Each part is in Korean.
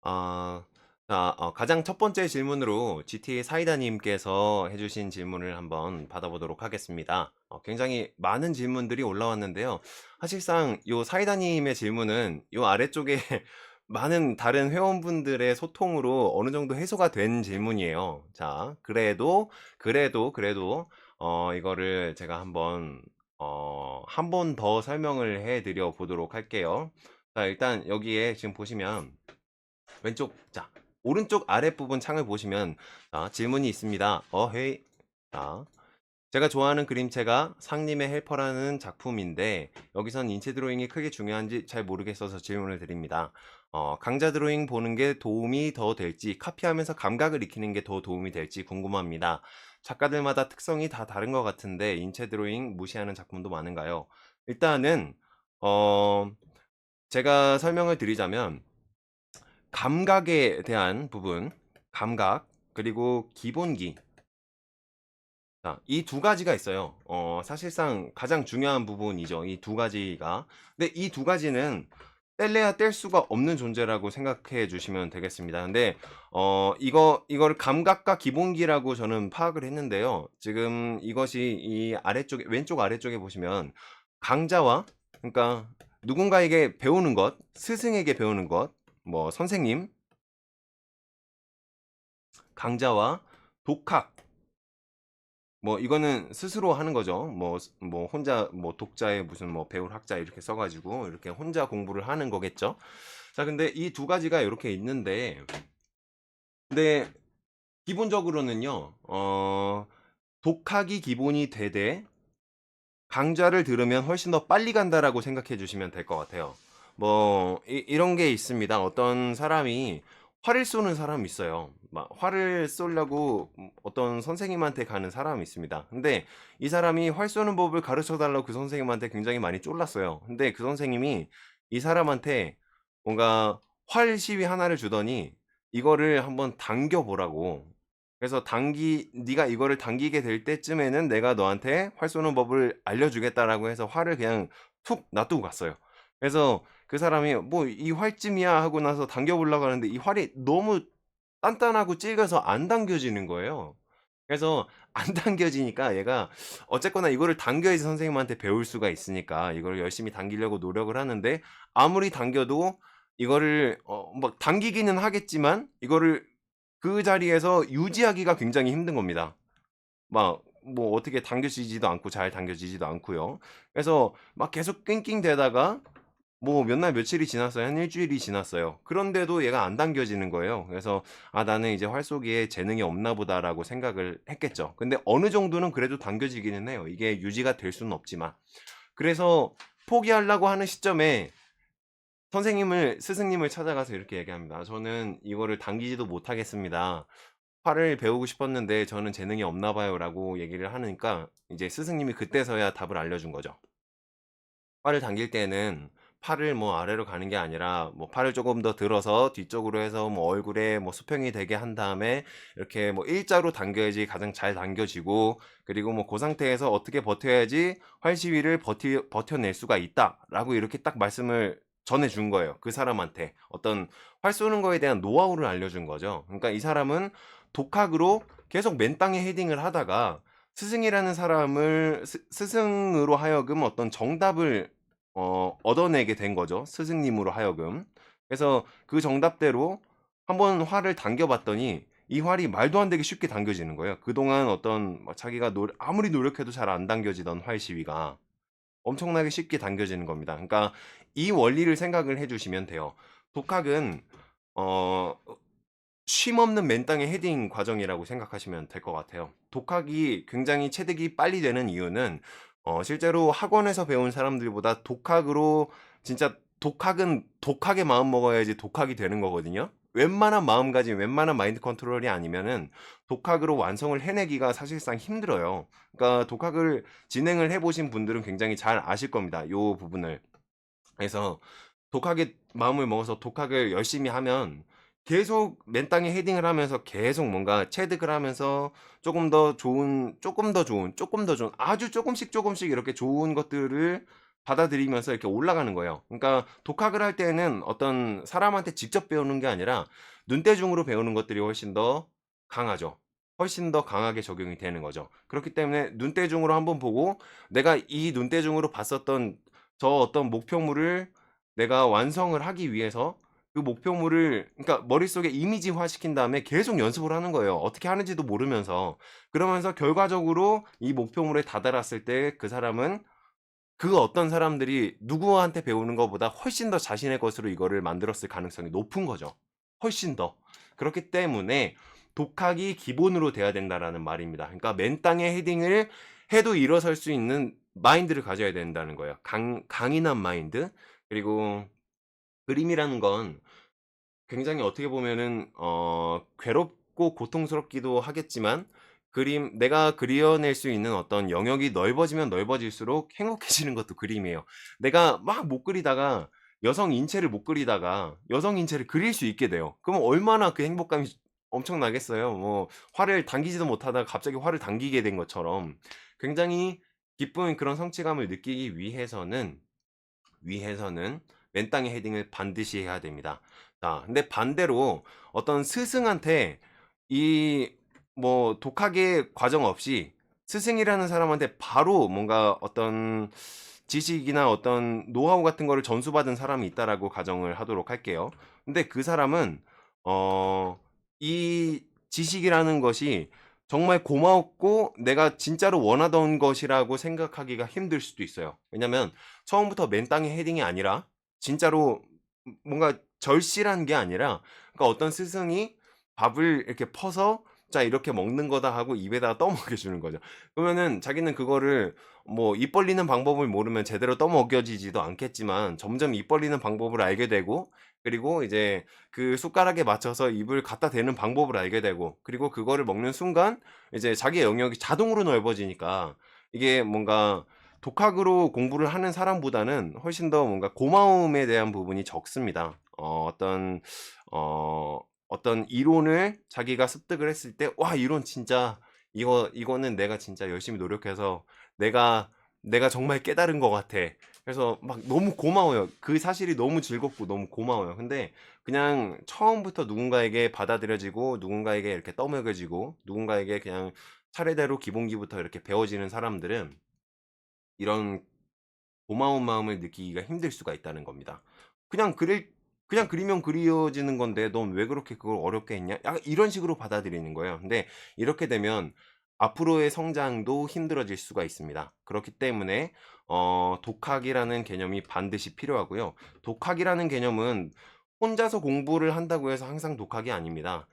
아, 자, 가장 첫 번째 질문으로 GTA 사이다님께서 해주신 질문을 한번 받아보도록 하겠습니다. 굉장히 많은 질문들이 올라왔는데요. 사실상 요 사이다님의 질문은 요 아래쪽에 많은 다른 회원분들의 소통으로 어느 정도 해소가 된 질문이에요. 자, 그래도, 이거를 제가 한 번 더 설명을 해드려 보도록 할게요. 자, 일단 여기에 지금 보시면 자, 오른쪽 아랫부분 창을 보시면 질문이 있습니다. 헤이. 자, 제가 좋아하는 그림체가 상님의 헬퍼라는 작품인데 여기선 인체 드로잉이 크게 중요한지 잘 모르겠어서 질문을 드립니다. 강자 드로잉 보는 게 도움이 더 될지 카피하면서 감각을 익히는 게 더 도움이 될지 궁금합니다. 작가들마다 특성이 다 다른 것 같은데 인체 드로잉 무시하는 작품도 많은가요? 일단은 제가 설명을 드리자면 감각에 대한 부분, 감각, 그리고 기본기. 자, 이 두 가지가 있어요. 사실상 가장 중요한 부분이죠. 이 두 가지가. 근데 이 두 가지는 뗄래야 뗄 수가 없는 존재라고 생각해 주시면 되겠습니다. 근데, 이걸 감각과 기본기라고 저는 파악을 했는데요. 지금 이것이 왼쪽 아래쪽에 보시면 강자와, 그러니까 누군가에게 배우는 것, 스승에게 배우는 것, 뭐, 선생님, 강자와 독학 뭐 이거는 스스로 하는 거죠. 뭐 혼자 뭐 독자의 무슨 뭐 배울 학자 이렇게 써가지고 이렇게 혼자 공부를 하는 거겠죠. 자, 근데 이 두 가지가 이렇게 있는데, 근데 기본적으로는요, 독학이 기본이 되되 강좌를 들으면 훨씬 더 빨리 간다라고 생각해 주시면 될 것 같아요. 뭐 이런 게 있습니다. 어떤 사람이 활을 쏘는 사람이 있어요. 막 활을 쏘려고 어떤 선생님한테 가는 사람이 있습니다. 근데 이 사람이 활 쏘는 법을 가르쳐 달라고 그 선생님한테 굉장히 많이 쫄랐어요. 근데 그 선생님이 이 사람한테 뭔가 활 시위 하나를 주더니 이거를 한번 당겨 보라고. 그래서 네가 이거를 당기게 될 때쯤에는 내가 너한테 활 쏘는 법을 알려주겠다라고 해서 활을 그냥 툭 놔두고 갔어요. 그래서 그 사람이 뭐 이 활쯤이야 하고 나서 당겨보려고 하는데 이 활이 너무 단단하고 질겨서 안 당겨지는 거예요. 그래서 안 당겨지니까 얘가 어쨌거나 이거를 당겨야지 선생님한테 배울 수가 있으니까 이걸 열심히 당기려고 노력을 하는데, 아무리 당겨도 이거를 막 당기기는 하겠지만 이거를 그 자리에서 유지하기가 굉장히 힘든 겁니다. 막 뭐 어떻게 당겨지지도 않고 잘 당겨지지도 않고요. 그래서 막 계속 낑낑대다가 뭐 몇 날 며칠이 지났어요. 한 일주일이 지났어요. 그런데도 얘가 안 당겨지는 거예요. 그래서 나는 이제 활쏘기에 재능이 없나 보다라고 생각을 했겠죠. 근데 어느 정도는 그래도 당겨지기는 해요. 이게 유지가 될 수는 없지만. 그래서 포기하려고 하는 시점에 스승님을 찾아가서 이렇게 얘기합니다. 저는 이거를 당기지도 못하겠습니다. 팔을 배우고 싶었는데 저는 재능이 없나 봐요라고 얘기를 하니까 이제 스승님이 그때서야 답을 알려준 거죠. 팔을 당길 때는 팔을 뭐 아래로 가는 게 아니라 뭐 팔을 조금 더 들어서 뒤쪽으로 해서 뭐 얼굴에 뭐 수평이 되게 한 다음에 이렇게 뭐 일자로 당겨야지 가장 잘 당겨지고, 그리고 뭐 그 상태에서 어떻게 버텨야지 활 시위를 버텨낼 수가 있다라고 이렇게 딱 말씀을 전해준 거예요. 그 사람한테 어떤 활 쏘는 거에 대한 노하우를 알려준 거죠. 그러니까 이 사람은 독학으로 계속 맨 땅에 헤딩을 하다가 스승이라는 사람을 스승으로 하여금 어떤 정답을 얻어내게 된 거죠. 스승님으로 하여금. 그래서 그 정답대로 한번 활을 당겨봤더니 이 활이 말도 안 되게 쉽게 당겨지는 거예요. 그동안 어떤 자기가 아무리 노력해도 잘 안 당겨지던 활 시위가 엄청나게 쉽게 당겨지는 겁니다. 그러니까 이 원리를 생각을 해주시면 돼요. 독학은 어, 쉼없는 맨땅의 헤딩 과정이라고 생각하시면 될 것 같아요. 독학이 굉장히 체득이 빨리 되는 이유는 실제로 학원에서 배운 사람들보다 진짜 독학은 독하게 마음 먹어야지 독학이 되는 거거든요. 웬만한 마음가짐, 웬만한 마인드 컨트롤이 아니면은 독학으로 완성을 해내기가 사실상 힘들어요. 그러니까 독학을 진행을 해보신 분들은 굉장히 잘 아실 겁니다. 요 부분을. 그래서 독학에 마음을 먹어서 독학을 열심히 하면 계속 맨 땅에 헤딩을 하면서 계속 뭔가 체득을 하면서 조금 더 좋은, 아주 조금씩 이렇게 좋은 것들을 받아들이면서 이렇게 올라가는 거예요. 그러니까 독학을 할 때는 어떤 사람한테 직접 배우는 게 아니라 눈대중으로 배우는 것들이 훨씬 더 강하죠. 훨씬 더 강하게 적용이 되는 거죠. 그렇기 때문에 눈대중으로 한번 보고 내가 이 눈대중으로 봤었던 저 어떤 목표물을 내가 완성을 하기 위해서 그 목표물을 그러니까 머릿속에 이미지화 시킨 다음에 계속 연습을 하는 거예요. 어떻게 하는지도 모르면서. 그러면서 결과적으로 이 목표물에 다다랐을 때 그 사람은 그 어떤 사람들이 누구한테 배우는 것보다 훨씬 더 자신의 것으로 이거를 만들었을 가능성이 높은 거죠. 훨씬 더. 그렇기 때문에 독학이 기본으로 돼야 된다라는 말입니다. 그러니까 맨땅에 헤딩을 해도 일어설 수 있는 마인드를 가져야 된다는 거예요. 강인한 마인드. 그리고 그림이라는 건 굉장히 어떻게 보면은 괴롭고 고통스럽기도 하겠지만 내가 그려낼 수 있는 어떤 영역이 넓어지면 넓어질수록 행복해지는 것도 그림이에요. 내가 막 못 그리다가 여성 인체를 못 그리다가 여성 인체를 그릴 수 있게 돼요. 그러면 얼마나 그 행복감이 엄청나겠어요. 뭐 화를 당기지도 못하다가 갑자기 화를 당기게 된 것처럼 굉장히 기쁜 그런 성취감을 느끼기 위해서는 맨땅에 헤딩을 반드시 해야 됩니다. 자, 근데 반대로 어떤 스승한테 이 뭐 독학의 과정 없이 스승이라는 사람한테 바로 뭔가 어떤 지식이나 어떤 노하우 같은 거를 전수받은 사람이 있다라고 가정을 하도록 할게요. 근데 그 사람은 이 지식이라는 것이 정말 고마웠고 내가 진짜로 원하던 것이라고 생각하기가 힘들 수도 있어요. 왜냐면 처음부터 맨땅에 헤딩이 아니라 진짜로 뭔가 절실한 게 아니라 그러니까 어떤 스승이 밥을 이렇게 퍼서 자 이렇게 먹는 거다 하고 입에다가 떠먹여 주는 거죠. 그러면은 자기는 그거를 뭐 입 벌리는 방법을 모르면 제대로 떠먹여지지도 않겠지만 점점 입 벌리는 방법을 알게 되고 그리고 이제 그 숟가락에 맞춰서 입을 갖다 대는 방법을 알게 되고 그리고 그거를 먹는 순간 이제 자기의 영역이 자동으로 넓어지니까 이게 뭔가 독학으로 공부를 하는 사람보다는 훨씬 더 뭔가 고마움에 대한 부분이 적습니다. 어떤 이론을 자기가 습득을 했을 때, 와, 이론 진짜, 이거는 내가 진짜 열심히 노력해서 내가 정말 깨달은 것 같아. 그래서 막 너무 고마워요. 그 사실이 너무 즐겁고 너무 고마워요. 근데 그냥 처음부터 누군가에게 받아들여지고 누군가에게 이렇게 떠먹여지고 누군가에게 그냥 차례대로 기본기부터 이렇게 배워지는 사람들은 이런 고마운 마음을 느끼기가 힘들 수가 있다는 겁니다. 그냥 그냥 그리면 그려지는 건데 넌 왜 그렇게 그걸 어렵게 했냐? 약간 이런 식으로 받아들이는 거예요. 근데 이렇게 되면 앞으로의 성장도 힘들어질 수가 있습니다. 그렇기 때문에 독학이라는 개념이 반드시 필요하고요. 독학이라는 개념은 혼자서 공부를 한다고 해서 항상 독학이 아닙니다.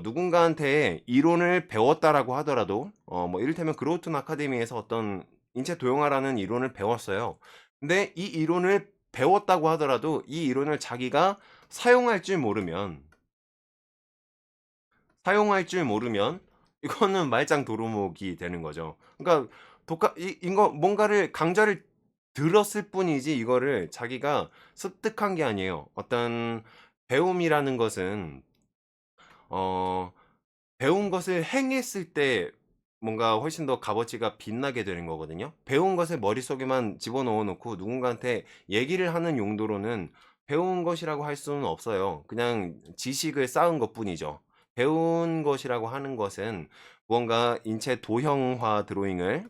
누군가한테 이론을 배웠다라고 하더라도 뭐 이를테면 그로우튼 아카데미에서 어떤 인체 도형화라는 이론을 배웠어요. 근데 이 이론을 배웠다고 하더라도 이 이론을 자기가 사용할 줄 모르면 사용할 줄 모르면 이거는 말짱 도루묵이 되는 거죠. 그러니까 독학 이거 뭔가를 강좌를 들었을 뿐이지 이거를 자기가 습득한 게 아니에요. 어떤 배움이라는 것은 어 배운 것을 행했을 때 뭔가 훨씬 더 값어치가 빛나게 되는 거거든요. 배운 것을 머릿속에만 집어넣어 놓고 누군가한테 얘기를 하는 용도로는 배운 것이라고 할 수는 없어요. 그냥 지식을 쌓은 것뿐이죠. 배운 것이라고 하는 것은 무언가 인체 도형화 드로잉을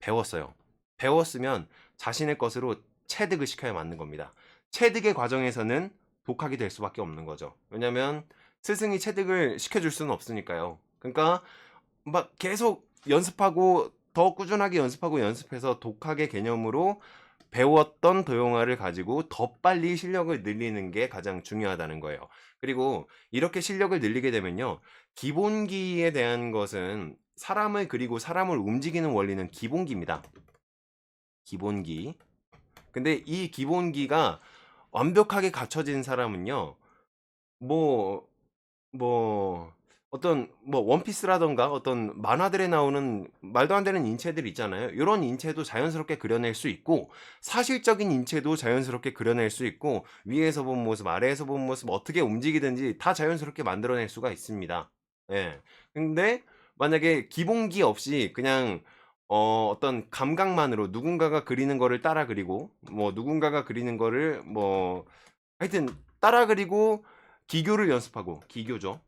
배웠어요. 배웠으면 자신의 것으로 체득을 시켜야 맞는 겁니다. 체득의 과정에서는 독학이 될 수밖에 없는 거죠. 왜냐면 스승이 체득을 시켜줄 수는 없으니까요. 그러니까 막 계속 연습하고 더 꾸준하게 연습하고 연습해서 독학의 개념으로 배웠던 도용화를 가지고 더 빨리 실력을 늘리는 게 가장 중요하다는 거예요. 그리고 이렇게 실력을 늘리게 되면요. 기본기에 대한 것은 사람을 그리고 사람을 움직이는 원리는 기본기입니다. 기본기. 근데 이 기본기가 완벽하게 갖춰진 사람은요. 뭐 뭐 어떤 뭐 원피스라던가 어떤 만화들에 나오는 말도 안 되는 인체들 있잖아요. 요런 인체도 자연스럽게 그려낼 수 있고 사실적인 인체도 자연스럽게 그려낼 수 있고 위에서 본 모습, 아래에서 본 모습 어떻게 움직이든지 다 자연스럽게 만들어낼 수가 있습니다. 예. 근데 만약에 기본기 없이 그냥 어떤 감각만으로 누군가가 그리는 거를 따라 그리고 뭐 누군가가 그리는 거를 뭐 하여튼 따라 그리고 기교를 연습하고 기교죠.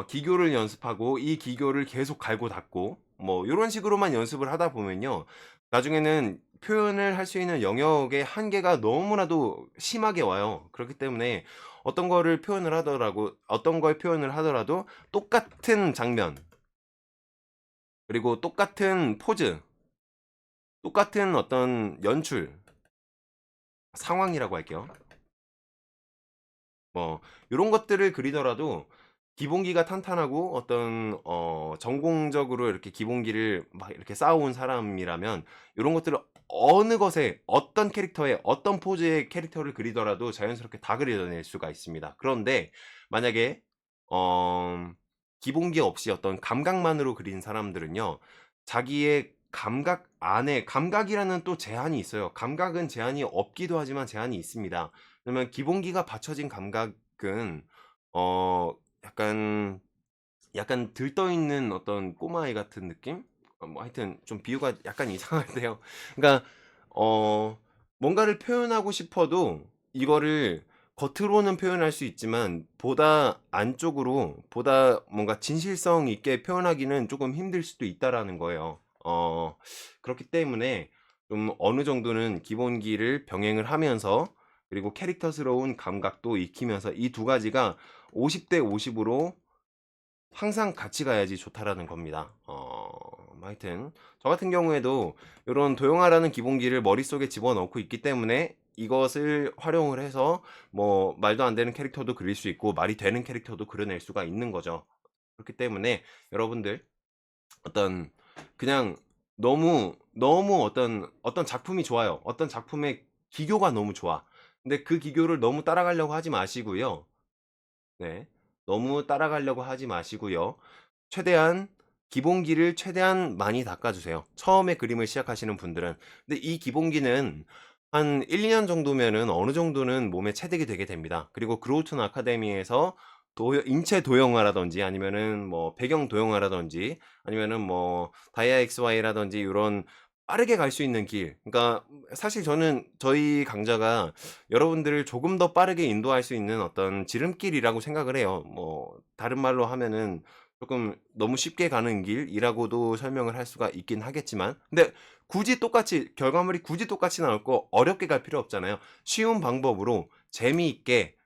기교를 연습하고 이 기교를 계속 갈고 닦고 뭐 요런 식으로만 연습을 하다 보면요. 나중에는 표현을 할 수 있는 영역의 한계가 너무나도 심하게 와요. 그렇기 때문에 어떤 걸 표현을 하더라도 똑같은 장면 그리고 똑같은 포즈, 똑같은 어떤 연출, 상황이라고 할게요. 뭐 요런 것들을 그리더라도 기본기가 탄탄하고 어떤 전공적으로 이렇게 기본기를 막 이렇게 쌓아온 사람이라면 요런 것들을 어느 것에 어떤 캐릭터에 어떤 포즈의 캐릭터를 그리더라도 자연스럽게 다 그려낼 수가 있습니다. 그런데 만약에 어 기본기 없이 어떤 감각만으로 그린 사람들은요. 자기의 감각 안에 감각이라는 또 제한이 있어요. 감각은 제한이 없기도 하지만 제한이 있습니다. 그러면 기본기가 받쳐진 감각은 어 약간 들떠 있는 어떤 꼬마아이 같은 느낌? 뭐 하여튼 좀 비유가 약간 이상한데요. 그러니까 어 뭔가를 표현하고 싶어도 이거를 겉으로는 표현할 수 있지만 보다 안쪽으로 보다 뭔가 진실성 있게 표현하기는 조금 힘들 수도 있다라는 거예요. 그렇기 때문에 좀 어느 정도는 기본기를 병행을 하면서 그리고 캐릭터스러운 감각도 익히면서 이 두 가지가 50대 50으로 항상 같이 가야지 좋다라는 겁니다. 하여튼 저 같은 경우에도 이런 도형화라는 기본기를 머릿속에 집어넣고 있기 때문에 이것을 활용을 해서 뭐 말도 안 되는 캐릭터도 그릴 수 있고 말이 되는 캐릭터도 그려낼 수가 있는 거죠. 그렇기 때문에 여러분들 어떤 그냥 너무 어떤 작품이 좋아요. 어떤 작품의 기교가 너무 좋아. 근데 그 기교를 너무 따라가려고 하지 마시고요. 네. 너무 따라가려고 하지 마시고요. 최대한 기본기를 최대한 많이 닦아주세요. 처음에 그림을 시작하시는 분들은. 근데 이 기본기는 한 1, 2년 정도면은 어느 정도는 몸에 체득이 되게 됩니다. 그리고 그로우튼 아카데미에서 인체 도형화라든지 아니면은 뭐 배경 도형화라든지 아니면은 뭐 다이아 XY라든지 이런 빠르게 갈 수 있는 길. 그러니까 사실 저는 저희 강좌가 여러분들을 조금 더 빠르게 인도할 수 있는 어떤 지름길이라고 생각을 해요. 뭐 다른 말로 하면은 조금 너무 쉽게 가는 길이라고도 설명을 할 수가 있긴 하겠지만 근데 굳이 똑같이 결과물이 굳이 똑같이 나올 거 어렵게 갈 필요 없잖아요. 쉬운 방법으로 재미있게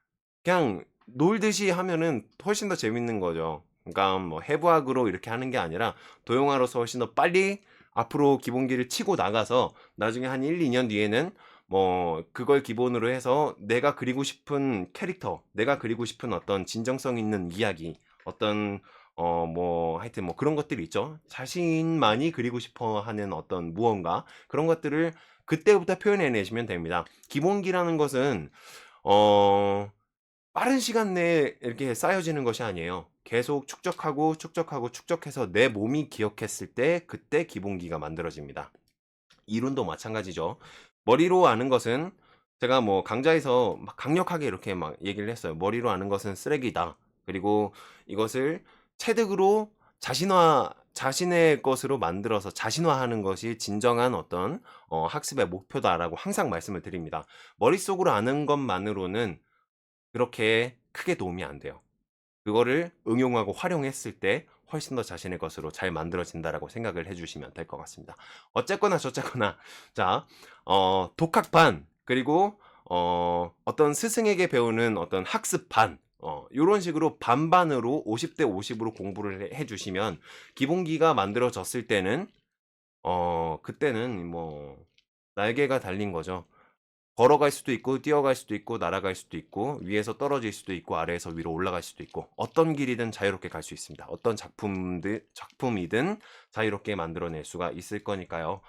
그냥 놀듯이 하면은 훨씬 더 재밌는 거죠. 그러니까 뭐 해부학으로 이렇게 하는 게 아니라 도용화로서 훨씬 더 빨리 앞으로 기본기를 치고 나가서 나중에 한 1, 2년 뒤에는 뭐 그걸 기본으로 해서 내가 그리고 싶은 캐릭터, 내가 그리고 싶은 어떤 진정성 있는 이야기, 어떤 뭐 하여튼 뭐 그런 것들이 있죠. 자신만이 그리고 싶어 하는 어떤 무언가 그런 것들을 그때부터 표현해 내시면 됩니다. 기본기라는 것은 어 빠른 시간 내에 이렇게 쌓여지는 것이 아니에요. 계속 축적하고 축적하고 축적해서 내 몸이 기억했을 때 그때 기본기가 만들어집니다. 이론도 마찬가지죠. 머리로 아는 것은 제가 뭐 강좌에서 막 강력하게 이렇게 막 얘기를 했어요. 머리로 아는 것은 쓰레기다. 그리고 이것을 체득으로 자신의 것으로 만들어서 자신화하는 것이 진정한 어떤 학습의 목표다라고 항상 말씀을 드립니다. 머릿속으로 아는 것만으로는 그렇게 크게 도움이 안 돼요. 그거를 응용하고 활용했을 때 훨씬 더 자신의 것으로 잘 만들어진다라고 생각을 해주시면 될 것 같습니다. 어쨌거나 저쨌거나 자 독학반 그리고 어떤 스승에게 배우는 어떤 학습반 요런 식으로 반반으로 50대 50으로 공부를 해주시면 기본기가 만들어졌을 때는 그때는 뭐 날개가 달린 거죠. 걸어갈 수도 있고 뛰어갈 수도 있고 날아갈 수도 있고 위에서 떨어질 수도 있고 아래에서 위로 올라갈 수도 있고 어떤 길이든 자유롭게 갈 수 있습니다. 어떤 작품이든 자유롭게 만들어낼 수가 있을 거니까요.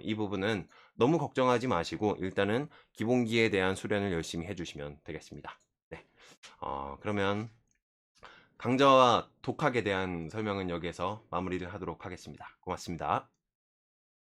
이 부분은 너무 걱정하지 마시고 일단은 기본기에 대한 수련을 열심히 해주시면 되겠습니다. 네. 그러면 강좌와 독학에 대한 설명은 여기에서 마무리를 하도록 하겠습니다. 고맙습니다.